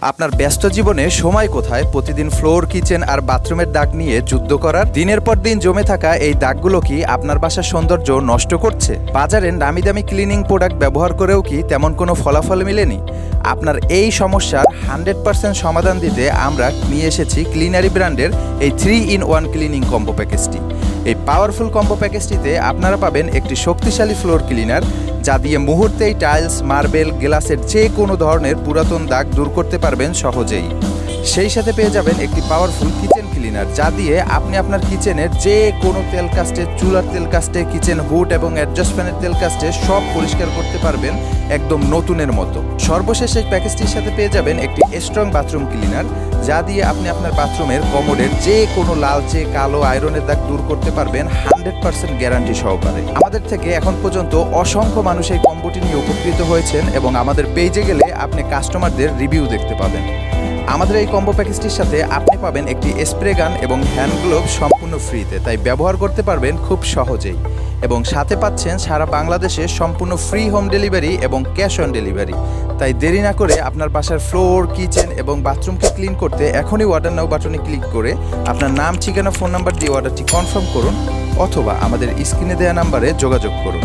আপনার ব্যস্ত জীবনে সময় কোথায় প্রতিদিন ফ্লোর, কিচেন আর বাথরুমের দাগ নিয়ে যুদ্ধ করার? দিনের পর দিন জমে থাকা এই দাগগুলো কি আপনার বাসার সৌন্দর্য নষ্ট করছে? বাজারে নামি দামি ক্লিনিং প্রোডাক্ট ব্যবহার করেও কি তেমন কোনো ফলাফল মেলেনি? আপনার এই সমস্যার 100% সমাধান দিতে আমরা নিয়ে এসেছি ক্লিনারি ব্র্যান্ডের এই 3-in-1 ক্লিনিং কম্বো প্যাকেজটি। এই পাওয়ারফুল কম্বো প্যাকেজটিতে আপনারা পাবেন একটি শক্তিশালী ফ্লোর ক্লিনার, যা দিয়ে মুহূর্তেই টাইলস, মার্বেল, গ্লাসের যে কোনো ধরনের পুরাতন দাগ দূর করতে পারবেন সহজেই। সেই সাথে পেয়ে যাবেন একটি পাওয়ারফুল কিচেন ক্লিনার, যা দিয়ে আপনি আপনার কিচেনের যে কোনো তেল কাস্টে, চুলার তেল কাস্টে, কিচেন হুড এবং অ্যাডজাস্ট ফ্যানের তেল কাস্টে সব পরিষ্কার করতে পারবেন একদম নতুনের মতো। সর্বশেষ এই প্যাকেজটির সাথে পেয়ে যাবেন একটি স্ট্রং বাথরুম ক্লিনার, যা দিয়ে আপনি আপনার বাথরুমের কমোডের যে কোনো লালচে, কালো আয়রনের দাগ দূর করতে পারবেন 100% গ্যারান্টি সহকারে। আমাদের থেকে এখন পর্যন্ত অসংখ্য মানুষ এই কম্বোটি নিয়ে উপকৃত হয়েছেন এবং আমাদের পেজে গেলে আপনি কাস্টমারদের রিভিউ দেখতে পাবেন। আমাদের এই কম্বো প্যাকেজটির সাথে আপনি পাবেন একটি স্প্রে গান এবং হ্যান্ড গ্লোভ সম্পূর্ণ ফ্রিতে, তাই ব্যবহার করতে পারবেন খুব সহজেই। এবং সাথে পাচ্ছেন সারা বাংলাদেশে সম্পূর্ণ ফ্রি হোম ডেলিভারি এবং ক্যাশ অন ডেলিভারি। তাই দেরি না করে আপনার বাসার ফ্লোর, কিচেন এবং বাথরুমকে ক্লিন করতে এখনই অর্ডার নাও বাটনে ক্লিক করে আপনার নাম, ঠিকানা, ফোন নাম্বার দিয়ে অর্ডারটি কনফার্ম করুন অথবা আমাদের স্ক্রিনে দেওয়া নাম্বারে যোগাযোগ করুন।